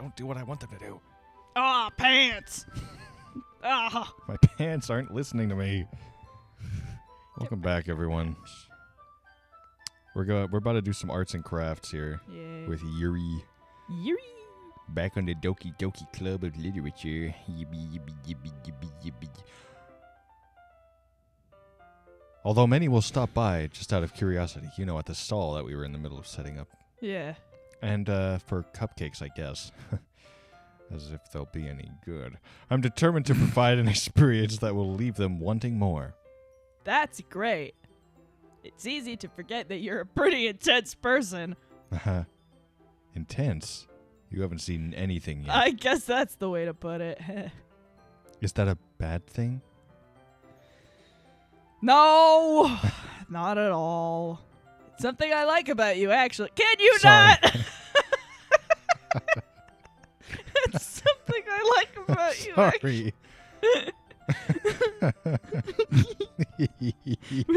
don't do what I want them to do. Ah, pants. Ah. My pants aren't listening to me. Welcome back, everyone. We're about to do some arts and crafts here with Yuri. Yuri. Back on the Doki Club of Literature. Although many will stop by just out of curiosity, at the stall that we were in the middle of setting up. Yeah. And for cupcakes, I guess. As if they'll be any good. I'm determined to provide an experience that will leave them wanting more. That's great. It's easy to forget that you're a pretty intense person. Intense? You haven't seen anything yet. I guess that's the way to put it. Is that a bad thing? No, not at all. It's something I like about you, actually. Can you Sorry. not? It's something I like about you, Sorry.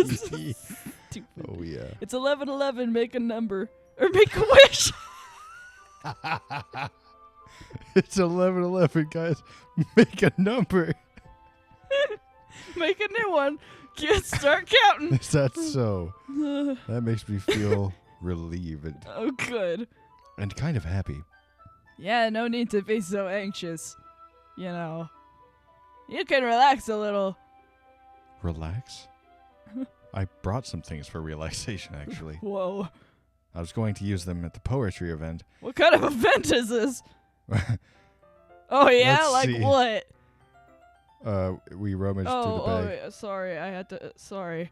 Stupid. Oh, yeah. It's 11:11. Make a number. Or make a wish. It's 11:11, guys. Make a number. Make a new one. Start counting. Is that so? That makes me feel relieved. Oh, good. And kind of happy. Yeah, no need to be so anxious. You can relax a little. Relax? I brought some things for relaxation, actually. Whoa. I was going to use them at the poetry event. What kind of event is this? Oh, yeah? Let's Like see. what? We rummaged through the bag. Wait, sorry. I had to... sorry.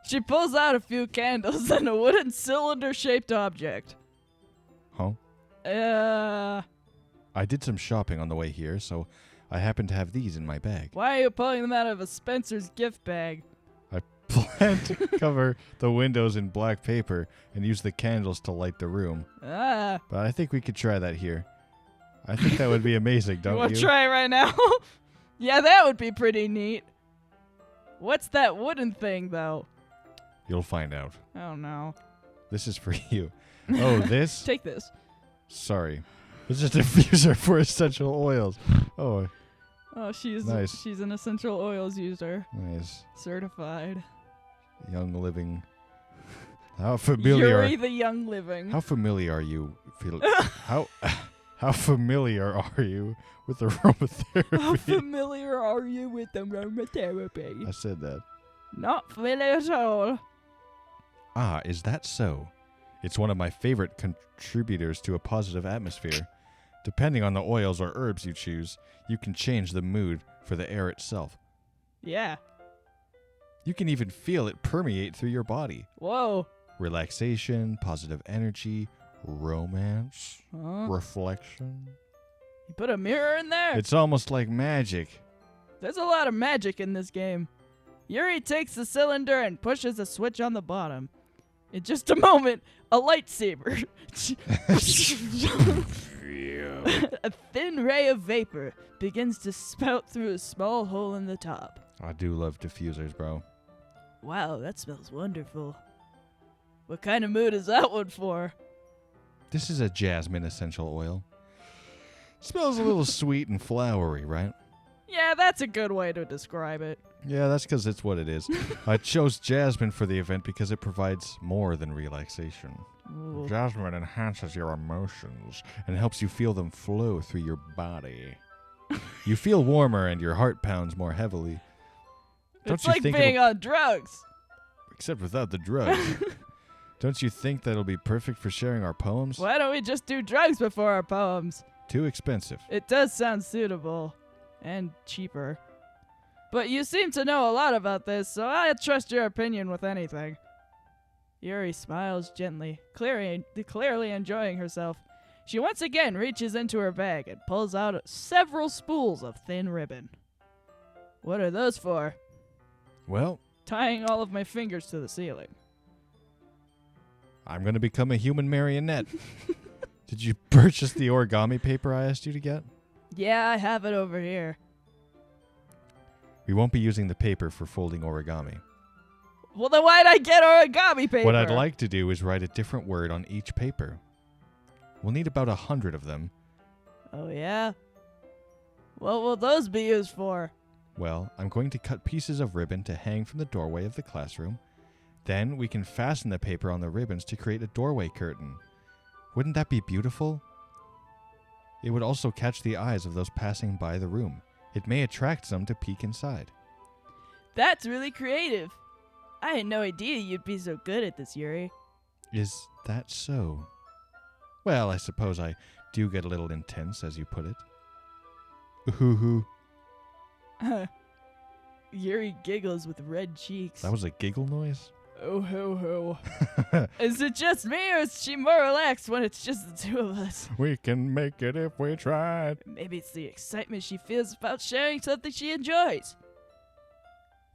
She pulls out a few candles and a wooden cylinder-shaped object. Huh? I did some shopping on the way here, so I happen to have these in my bag. Why are you pulling them out of a Spencer's gift bag? I plan to cover the windows in black paper and use the candles to light the room. Ah. But I think we could try that here. I think that would be amazing, don't You want you? to try it right now? Yeah, that would be pretty neat. What's that wooden thing, though? You'll find out. Oh, no. This is for you. Oh, this? Take this. Sorry. This is a diffuser for essential oils. Oh, Oh, she's Nice. she's an essential oils user. nice. Certified. Young living. How familiar? Yuri the Young Living. How familiar are you? How familiar are you with aromatherapy? How familiar are you with aromatherapy? I said that. Not familiar at all. Ah, is that so? It's one of my favorite contributors to a positive atmosphere. Depending on the oils or herbs you choose, you can change the mood for the air itself. Yeah. You can even feel it permeate through your body. Whoa. Relaxation, positive energy, romance, Huh? reflection. You put a mirror in there? It's almost like magic. There's a lot of magic in this game. Yuri takes the cylinder and pushes a switch on the bottom. In just a moment, a lightsaber. A thin ray of vapor begins to spout through a small hole in the top. I do love diffusers, bro. Wow, that smells wonderful. What kind of mood is that one for? This is a jasmine essential oil. Smells a little sweet and flowery, right? Yeah, that's a good way to describe it. Yeah, that's because it's what it is. I chose jasmine for the event because it provides more than relaxation. Ooh. Jasmine enhances your emotions and helps you feel them flow through your body. You feel warmer and your heart pounds more heavily. It's like being on drugs. Except without the drugs. Don't you think that'll be perfect for sharing our poems? Why don't we just do drugs before our poems? Too expensive. It does sound suitable. And cheaper. But you seem to know a lot about this, so I trust your opinion with anything. Yuri smiles gently, clearly enjoying herself. She once again reaches into her bag and pulls out several spools of thin ribbon. What are those for? Well, Tying all of my fingers to the ceiling. I'm going to become a human marionette. Did you purchase the origami paper I asked you to get? Yeah, I have it over here. We won't be using the paper for folding origami. Well, then why'd I get origami paper? What I'd like to do is write a different word on each paper. We'll need about 100 of them, Oh, yeah? What will those be used for? Well, I'm going to cut pieces of ribbon to hang from the doorway of the classroom. Then we can fasten the paper on the ribbons to create a doorway curtain. Wouldn't that be beautiful? It would also catch the eyes of those passing by the room. It may attract some to peek inside. That's really creative. I had no idea you'd be so good at this, Yuri. Is that so? Well, I suppose I do get a little intense, as you put it. Ooh-hoo-hoo. Yuri giggles with red cheeks. That was a giggle noise? Oh ho ho. Is it just me, or is she more relaxed when it's just the two of us? We can make it if we tried. Maybe it's the excitement she feels about sharing something she enjoys.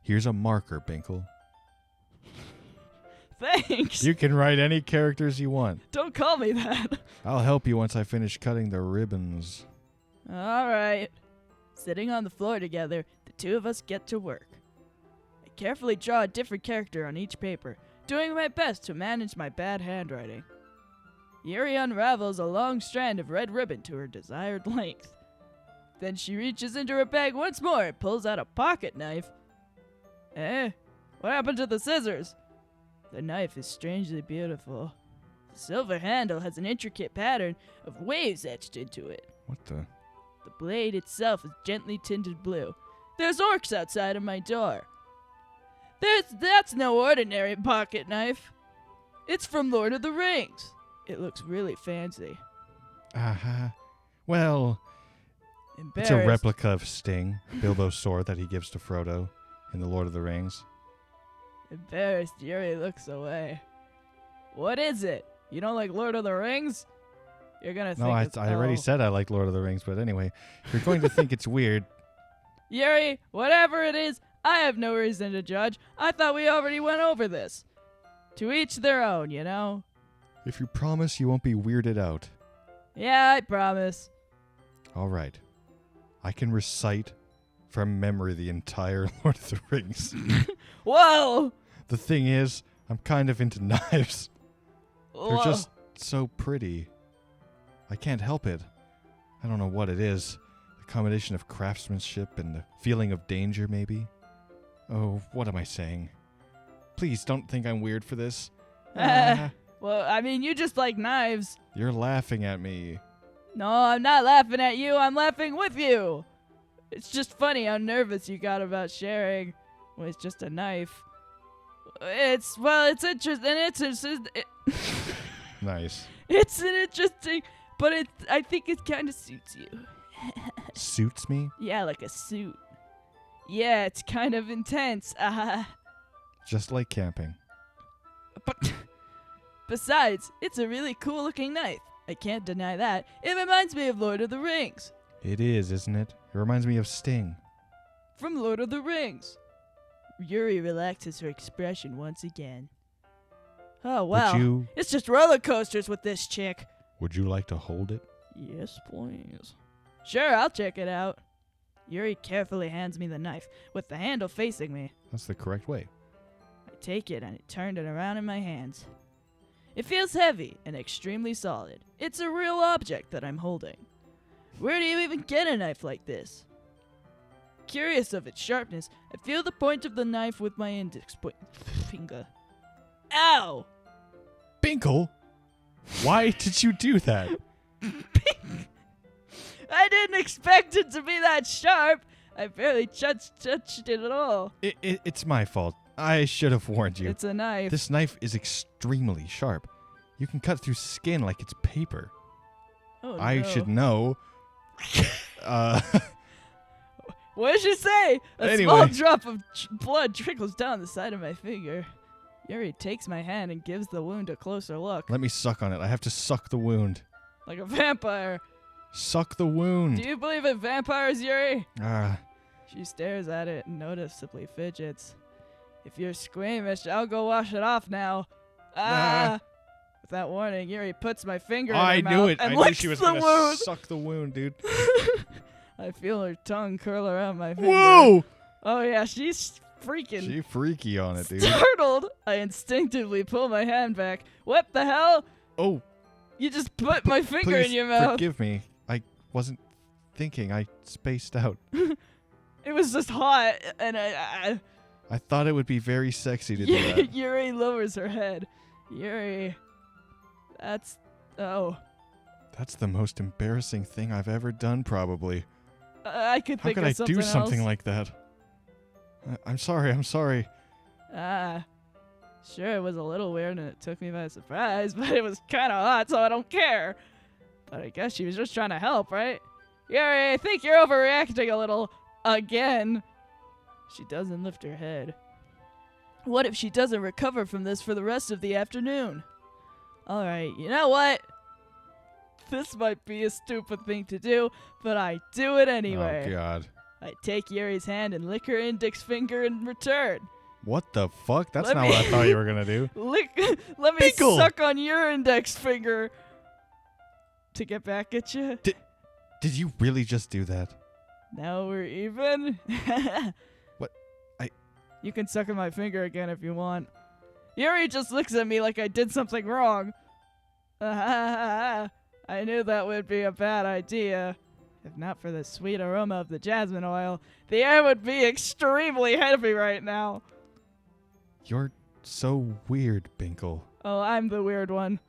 Here's a marker, Binckle. Thanks. You can write any characters you want. Don't call me that. I'll help you once I finish cutting the ribbons. All right. Sitting on the floor together, the two of us get to work. I carefully draw a different character on each paper, doing my best to manage my bad handwriting. Yuri unravels a long strand of red ribbon to her desired length. Then she reaches into her bag once more and pulls out a pocket knife. What happened to the scissors? The knife is strangely beautiful. The silver handle has an intricate pattern of waves etched into it. What the? The blade itself is gently tinted blue. There's orcs outside of my door. That's no ordinary pocket knife. It's from Lord of the Rings. It looks really fancy. Well, it's Embarrassed. a replica of Sting, Bilbo's sword that he gives to Frodo in The Lord of the Rings. Embarrassed, Yuri looks away. What is it? You don't like Lord of the Rings? You're gonna think No, it's I already said I like Lord of the Rings, but anyway, you're going to think it's weird. Yuri, whatever it is, I have no reason to judge. I thought we already went over this. To each their own, you know? If you promise you won't be weirded out. Yeah, I promise. All right. I can recite from memory the entire Lord of the Rings. Whoa! The thing is, I'm kind of into knives. They're Whoa. just so pretty. I can't help it. I don't know what it is. The combination of craftsmanship and the feeling of danger, maybe. Oh, what am I saying? Please don't think I'm weird for this. Well, I mean, you just like knives. You're laughing at me. No, I'm not laughing at you. I'm laughing with you. It's just funny how nervous you got about sharing when it's just a knife. It's interesting. Nice. It's an interesting, but I think it kind of suits you. Suits me? Yeah, like a suit. Yeah, it's kind of intense. Just like camping. But besides, it's a really cool looking knife. I can't deny that. It reminds me of Lord of the Rings. It is, isn't it? It reminds me of Sting. From Lord of the Rings. Yuri relaxes her expression once again. Oh, wow. It's just roller coasters with this chick. Would you like to hold it? Yes, please. Sure, I'll check it out. Yuri carefully hands me the knife, with the handle facing me. That's the correct way. I take it and turn it around in my hands. It feels heavy and extremely solid. It's a real object that I'm holding. Where do you even get a knife like this? Curious of its sharpness, I feel the point of the knife with my index finger. Ow! Binckle? Why did you do that? I didn't expect it to be that sharp. I barely touched it at all. It's my fault. I should have warned you. It's a knife. This knife is extremely sharp. You can cut through skin like it's paper. Oh, I no. should know. What did she say? A small drop of blood trickles down the side of my finger. Yuri takes my hand and gives the wound a closer look. Let me suck on it. I have to suck the wound. Like a vampire. Suck the wound. Do you believe in vampires, Yuri? Ah. She stares at it and noticeably fidgets. If you're squeamish, I'll go wash it off now. Ah. Without warning, Yuri puts my finger in her I mouth knew it. and I knew licks she was the going to wound. suck the wound, dude. I feel her tongue curl around my finger. Whoa! Oh yeah, she's freaking She freaky on it, dude. startled. I instinctively pull my hand back. What the hell? Oh. You just put my finger Please in your mouth. forgive me. I wasn't thinking. I spaced out. It was just hot, and I I thought it would be very sexy to do that. Yuri lowers her head. Yuri, that's That's the most embarrassing thing I've ever done, probably. I could How think could of I something do something else. like that? I'm sorry. Sure, it was a little weird and it took me by surprise, but it was kind of hot, so I don't care. But I guess she was just trying to help, right? Yuri, I think you're overreacting a little again. She doesn't lift her head. What if she doesn't recover from this for the rest of the afternoon? Alright, you know what? This might be a stupid thing to do, but I do it anyway. Oh, God. I take Yuri's hand and lick her index finger in return. What the fuck? That's Let not me- what I thought you were going to do. Let me Binckle! suck on your index finger to get back at you. Did you really just do that? Now we're even. What? You can suck on my finger again if you want. Yuri just looks at me like I did something wrong. I knew that would be a bad idea. If not for the sweet aroma of the jasmine oil, the air would be extremely heavy right now. You're so weird, Binckle. Oh, I'm the weird one.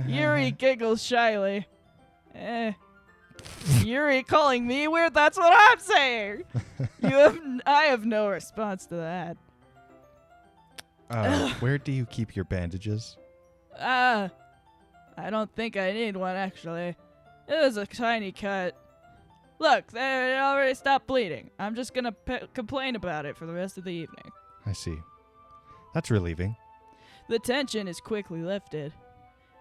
Yuri giggles shyly. Yuri calling me weird? That's what I'm saying. I have no response to that. Where do you keep your bandages? I don't think I need one, actually. It was a tiny cut. Look, they already stopped bleeding. I'm just gonna complain about it for the rest of the evening. I see. That's relieving. The tension is quickly lifted.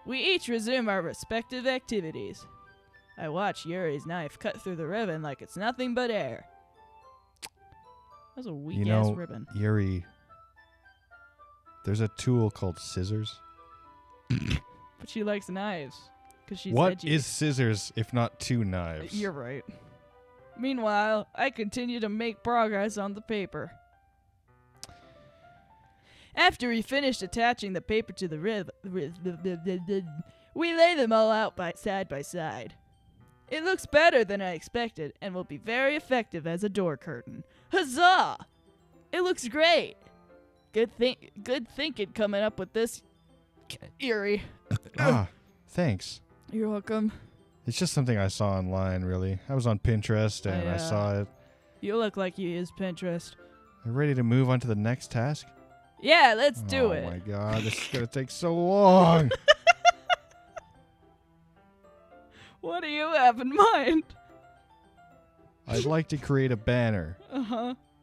We each resume our respective activities. I watch Yuri's knife cut through the ribbon like it's nothing but air. That was a weak-ass ribbon. Yuri, there's a tool called scissors. But she likes knives. Because she's What edgy. is scissors if not two knives? You're right. Meanwhile, I continue to make progress on the paper. After we finished attaching the paper to the we lay them all out side by side. It looks better than I expected and will be very effective as a door curtain. Huzzah! It looks great. Good thinking coming up with this, Yuri. Thanks. You're welcome. It's just something I saw online, really. I was on Pinterest and I saw it. You look like you use Pinterest. Are you ready to move on to the next task? Yeah, let's do it. Oh my god, this is going to take so long. What do you have in mind? I'd like to create a banner.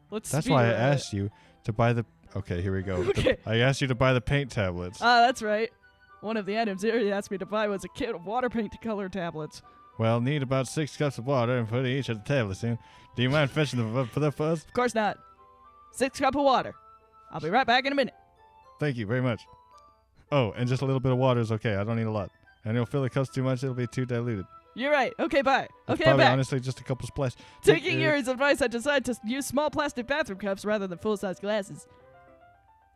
Let's That's speed why I run it. asked you to buy the... Okay, here we go. Okay. I asked you to buy the paint tablets. That's right. One of the items Yuri asked me to buy was a kit of water paint color tablets. Well, need about 6 cups of water and put each of the tablets in. Do you mind fetching them for the fuzz? Of course not. 6 cups of water. I'll be right back in a minute. Thank you very much. Oh, and just a little bit of water is okay. I don't need a lot. And you'll fill the cups too much, it'll be too diluted. You're right. Okay, bye. That's Okay, I'm probably back. honestly just a couple splash. Taking Yuri's advice, I decided to use small plastic bathroom cups rather than full-size glasses.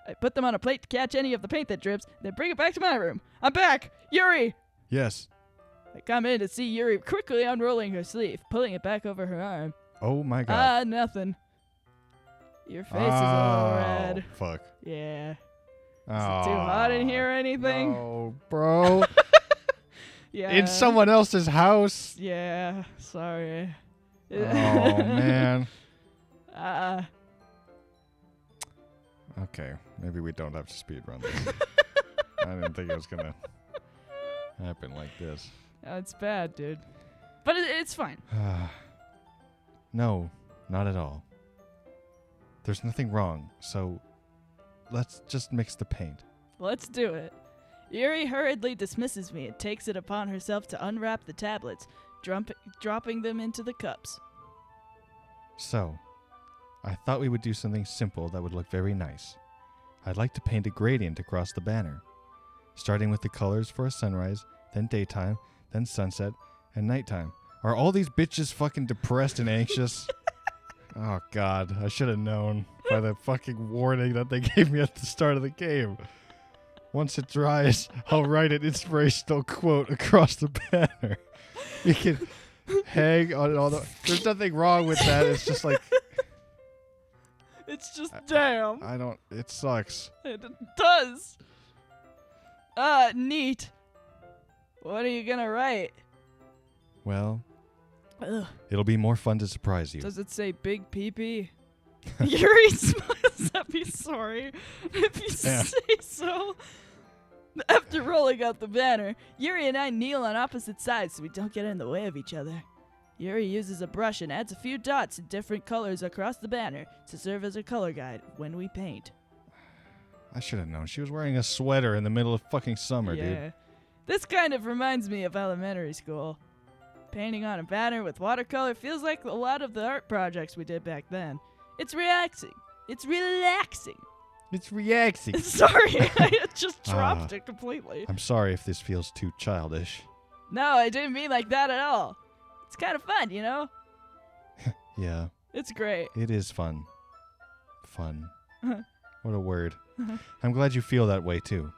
I put them on a plate to catch any of the paint that drips, then bring it back to my room. I'm back! Yuri! Yes. I come in to see Yuri quickly unrolling her sleeve, pulling it back over her arm. Oh my god. Nothing. Your face is a little red. Fuck. Yeah. Is it too hot in here or anything? Oh, bro. Yeah. In someone else's house. Yeah, sorry. Oh, man. Okay, maybe we don't have to speed run this. I didn't think it was going to happen like this. It's bad, dude. But it's fine. No, not at all. There's nothing wrong, so let's just mix the paint. Let's do it. Yuri hurriedly dismisses me and takes it upon herself to unwrap the tablets, dropping them into the cups. So, I thought we would do something simple that would look very nice. I'd like to paint a gradient across the banner, starting with the colors for a sunrise, then daytime, then sunset, and nighttime. Are all these bitches fucking depressed and anxious? Oh god, I should have known by the fucking warning that they gave me at the start of the game. Once it dries, I'll write an inspirational quote across the banner. hang on all the. There's nothing wrong with that. It's just like It's just damn. I don't. It sucks. It does. Neat. What are you gonna write? Well, Ugh. it'll be more fun to surprise you. Does it say big pee-pee? Yuri smiles at me, sorry. If you Yeah. say so. After rolling out the banner, Yuri and I kneel on opposite sides so we don't get in the way of each other. Yuri uses a brush and adds a few dots in different colors across the banner to serve as a color guide when we paint. I should have known. She was wearing a sweater in the middle of fucking summer, dude. This kind of reminds me of elementary school. Painting on a banner with watercolor feels like a lot of the art projects we did back then. It's relaxing. It's relaxing. It's relaxing. Sorry, I just dropped it completely. I'm sorry if this feels too childish. No, I didn't mean like that at all. It's kind of fun, you know? Yeah, It's great. it is fun. Fun. What a word. I'm glad you feel that way too.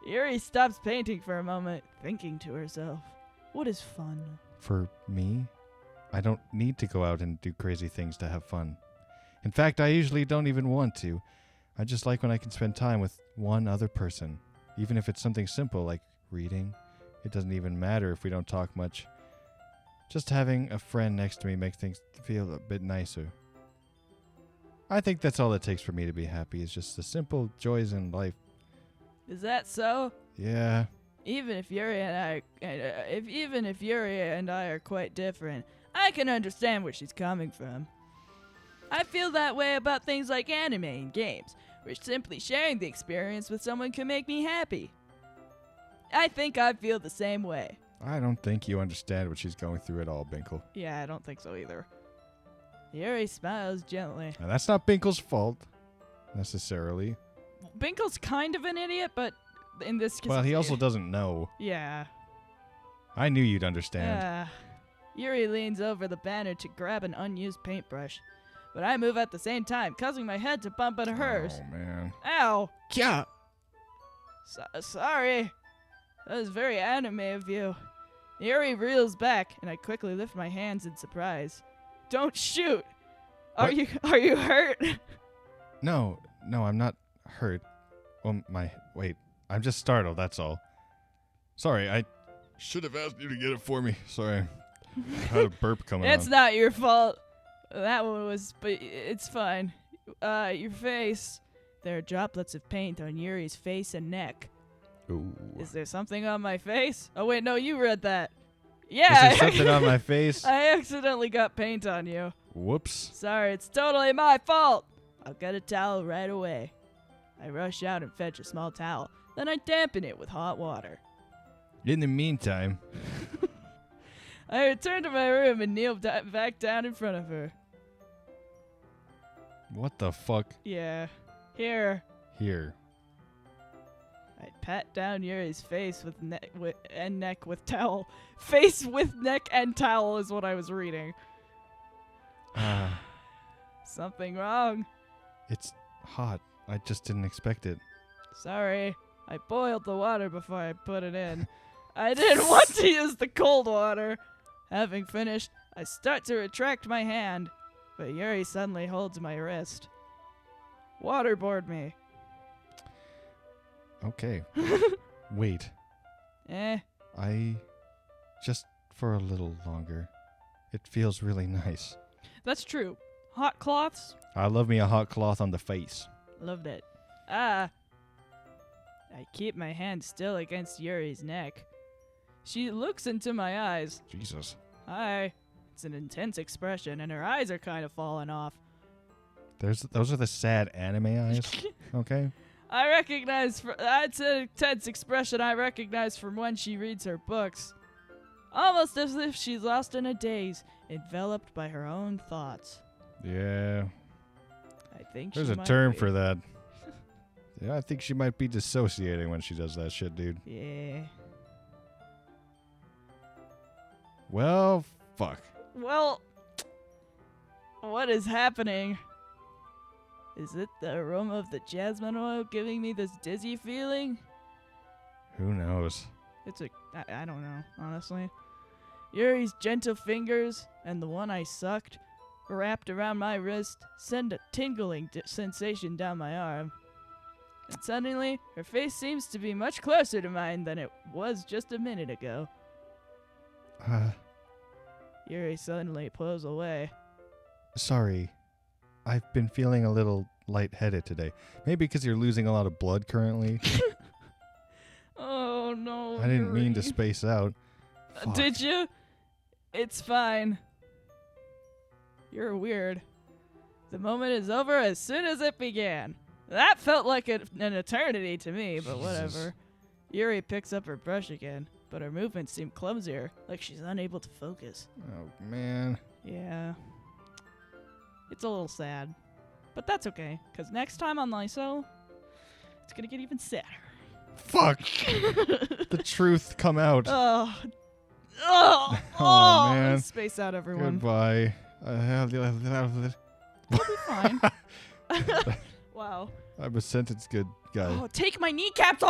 Yuri stops painting for a moment, thinking to herself, what is fun? For me, I don't need to go out and do crazy things to have fun. In fact, I usually don't even want to. I just like when I can spend time with one other person. Even if it's something simple like reading. It doesn't even matter if we don't talk much. Just having a friend next to me makes things feel a bit nicer. I think that's all it takes for me to be happy, is just the simple joys in life. Is that so? Yeah. Even if Yuri and I are quite different, I can understand where she's coming from. I feel that way about things like anime and games, where simply sharing the experience with someone can make me happy. I think I feel the same way. I don't think you understand what she's going through at all, Binckle. Yeah, I don't think so either. Yuri smiles gently. Now, that's not Binckle's fault, necessarily. Binckle's kind of an idiot, but in this case... Well, he also doesn't know. Yeah. I knew you'd understand. Yuri leans over the banner to grab an unused paintbrush. But I move at the same time, causing my head to bump into hers. Oh, man. Ow! Yeah. Sorry. That was very anime of you. Yuri reels back, and I quickly lift my hands in surprise. Don't shoot! Are you hurt? No, I'm not hurt. Well, wait. I'm just startled, that's all. Sorry, I should have asked you to get it for me. Sorry. I had a burp coming It's on. not your fault. That one was, but it's fine. Your face. There are droplets of paint on Yuri's face and neck. Ooh. Is there something on my face? Oh, wait, no, you read that. Yeah. Is there something on my face? I accidentally got paint on you. Whoops. Sorry, it's totally my fault. I'll get a towel right away. I rush out and fetch a small towel. Then I dampen it with hot water. In the meantime... I return to my room and kneel back down in front of her. What the fuck? Yeah. Here. Here. I pat down Yuri's face and neck with towel. Face with neck and towel is what I was reading. Something wrong. It's hot. I just didn't expect it. Sorry. I boiled the water before I put it in. I didn't want to use the cold water. Having finished, I start to retract my hand, but Yuri suddenly holds my wrist. Waterboard me. Okay. Wait. Just for a little longer. It feels really nice. That's true. Hot cloths? I love me a hot cloth on the face. Loved it. I keep my hand still against Yuri's neck. She looks into my eyes. Jesus. Hi. It's an intense expression, and her eyes are kind of falling off. Those are the sad anime eyes. Okay. That's an intense expression I recognize from when she reads her books. Almost as if she's lost in a daze, enveloped by her own thoughts. Yeah. I think There's she a might term be. for that. Yeah, I think she might be dissociating when she does that shit, dude. Yeah. Well, fuck. Well, what is happening? Is it the aroma of the jasmine oil giving me this dizzy feeling? Who knows? I don't know, honestly. Yuri's gentle fingers and the one I sucked wrapped around my wrist send a tingling sensation down my arm. And suddenly, her face seems to be much closer to mine than it was just a minute ago. Yuri suddenly pulls away. Sorry. I've been feeling a little lightheaded today. Maybe because you're losing a lot of blood currently. Oh, no, I didn't mean to Yuri. space out. Fuck. Did you? It's fine. You're weird. The moment is over as soon as it began. That felt like an eternity to me, but Jesus. whatever. Yuri picks up her brush again, but her movements seem clumsier, like she's unable to focus. Oh, man. Yeah. It's a little sad. But that's okay, because next time on Lyso, it's going to get even sadder. Fuck. The truth come out. Oh, Oh, man. Space out, everyone. Goodbye. We'll be fine. Wow. I'm a sentence good guy. Oh, take my kneecaps off!